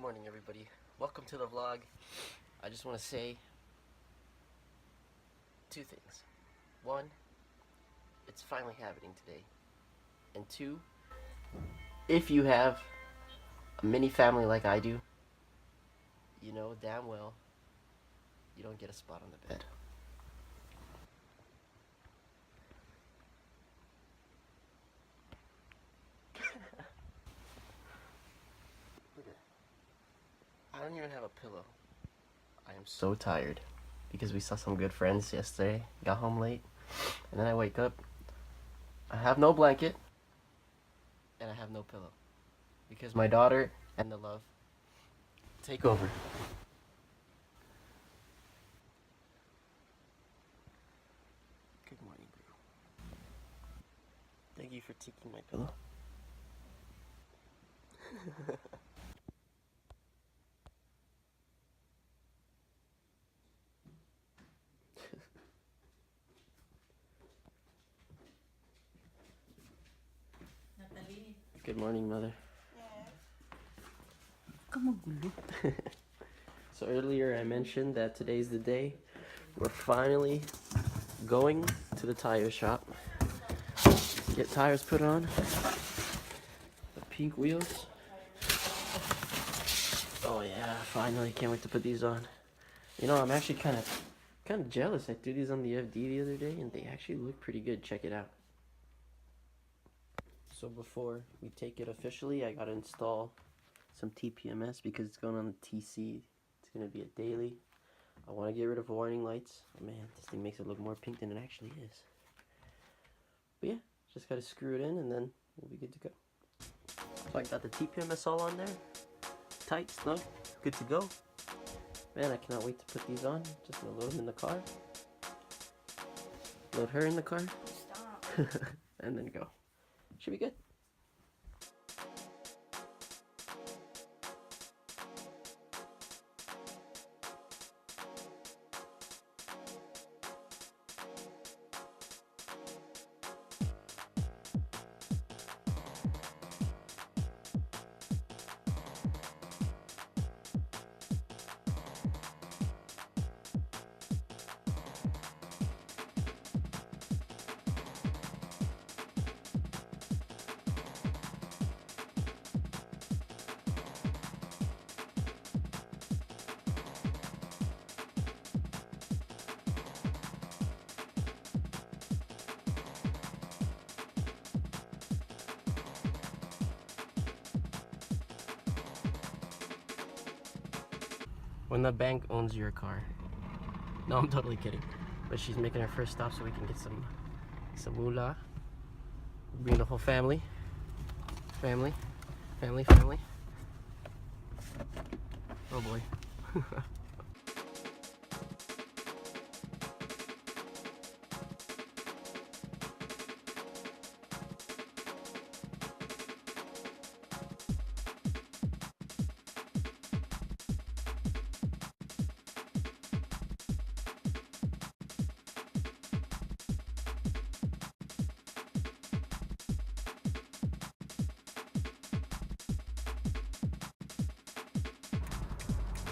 Good morning, everybody. Welcome to the vlog. I just want to say two things. One, it's finally happening today. And two, if you have a mini family like I do, you know damn well you don't get a spot on the bed. Look at that. I don't even have a pillow. I am so tired because we saw some good friends yesterday, got home late, and then I wake up, I have no blanket, and I have no pillow because my daughter and the love take over. Good morning, bro. Thank you for taking my pillow. Good morning, mother. So earlier I mentioned that today's the day we're finally going to the tire shop to get tires put on. The pink wheels. Oh yeah, finally, can't wait to put these on. You know, I'm actually kind of jealous. I threw these on the FD the other day and they actually look pretty good. Check it out. So before we take it officially, I gotta install some TPMS because it's going on the TC. It's gonna be a daily. I want to get rid of warning lights. Oh man, this thing makes it look more pink than it actually is. But yeah, just gotta screw it in and then we'll be good to go. So I got the TPMS all on there. Tight, snug, good to go. Man, I cannot wait to put these on. Just gonna load them in the car. Load her in the car. Stop. And then go. Should be good. When the bank owns your car. No, I'm totally kidding. But she's making her first stop so we can get some moolah. Bring the whole family. Family. Oh boy.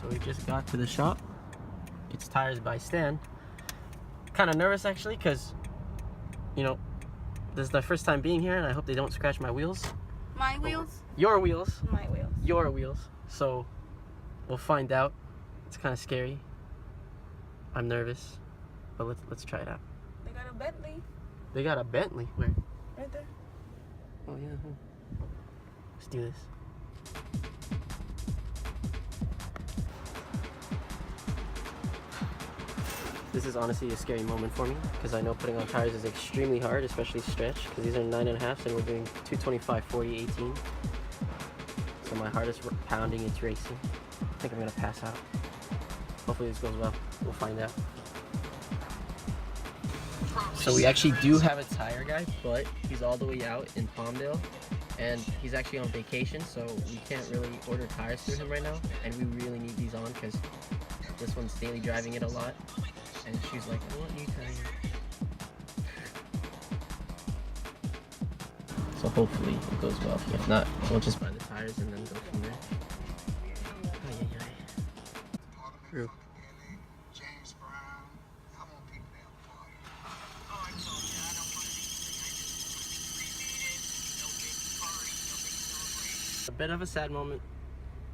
So we just got to the shop. It's Tires by Stan. Kind of nervous actually because, you know, this is my first time being here and I hope they don't scratch my wheels. My wheels? Your wheels. My wheels. Your wheels. So we'll find out. It's kind of scary. I'm nervous, but let's try it out. They got a Bentley. They got a Bentley. Where? Right there. Oh yeah. Let's do this. This is honestly a scary moment for me because I know putting on tires is extremely hard, especially stretch, because these are 9.5s and we're doing 225, 40, 18. So my heart is pounding, it's racing. I think I'm gonna pass out. Hopefully this goes well. We'll find out. So we actually do have a tire guy, but he's all the way out in Palmdale and he's actually on vacation, so we can't really order tires through him right now, and we really need these on because this one's daily driving it a lot. And she's like, I want new tires. So hopefully it goes well. If not, we'll just buy the tires and then go from there. crew. James Brown. I want people to have a party. Oh, I told you, I don't want anything. I just want to be cremated. No big party, no big celebration. A bit of a sad moment,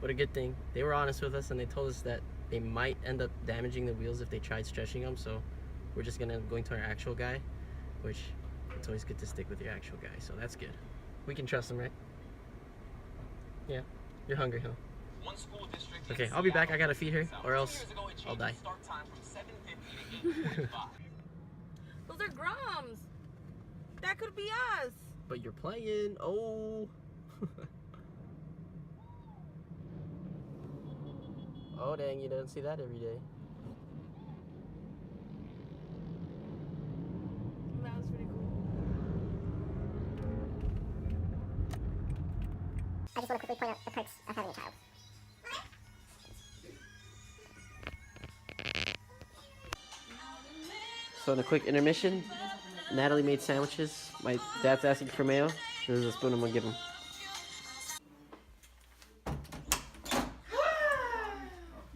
but a good thing. They were honest with us and they told us that they might end up damaging the wheels if they tried stretching them, so we're just gonna going to our actual guy, which it's always good to stick with your actual guy, so that's good. We can trust him, right? Yeah. You're hungry, huh? One school district Okay, in I'll be back. Seattle, I gotta feed her, or 2 else years ago, it I'll changed die. the start time from 7:50 to 8:45. Those are grums. That could be us. But you're playing. Oh. Oh, dang, you don't see that every day. That was pretty cool. I just want to quickly point out the perks of having a child. So in a quick intermission, Natalie made sandwiches. My dad's asking for mayo. This is a spoon I'm gonna give him. The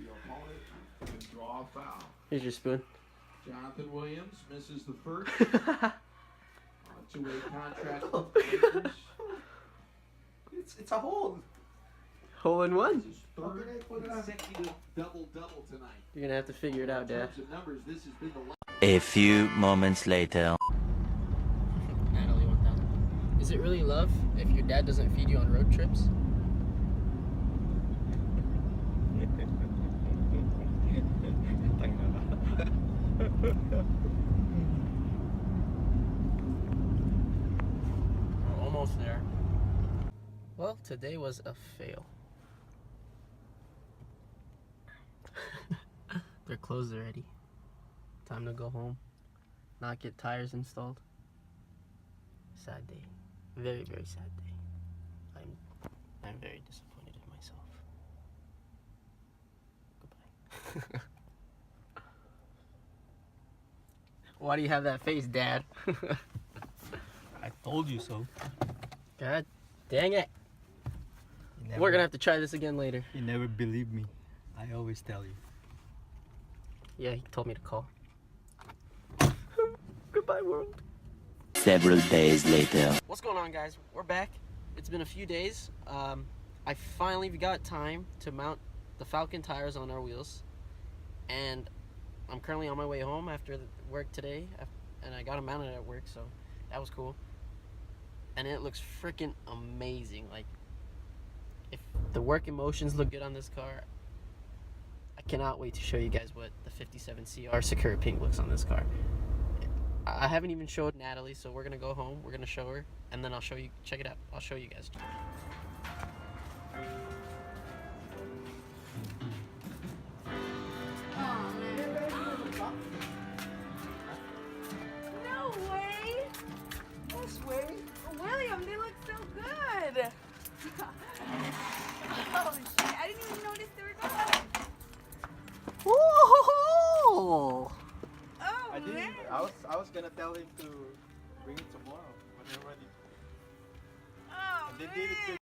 opponent can draw a foul. Here's your spoon. Jonathan Williams misses the first. Two-way contract with the Lakers. It's a hold. Hole in one. This is his third consecutive double-double tonight. You're gonna have to figure it out, In Dad. terms of numbers, this has been the A few moments later. Natalie 1000. Is it really love if your dad doesn't feed you on road trips? We're almost there. Well, today was a fail. They're closed already. Time to go home. Not get tires installed. Sad day. Very, very sad day. I'm very disappointed in myself. Goodbye. Why do you have that face, Dad? I told you so. God dang it. We're gonna have to try this again later. You never believe me. I always tell you. Yeah, he told me to call. Goodbye, world. Several days later. What's going on, guys? We're back. It's been a few days. I finally got time to mount the Falcon tires on our wheels, and I'm currently on my way home after work today, and I got them mounted at work, so that was cool. And it looks freaking amazing. Like, if the working motions look good on this car, I cannot wait to show you guys what the 57 CR Sakura Pink looks on this car. I haven't even showed Natalie, so we're gonna go home, we're gonna show her, and then I'll show you, check it out, I'll show you guys. Oh, man. No way. Yes, way. William, they look so good. Oh, shit. I didn't even notice they were gone. Whoa! Oh, I didn't. man. I was gonna tell him to bring it tomorrow when they're ready. Oh, And they did it man.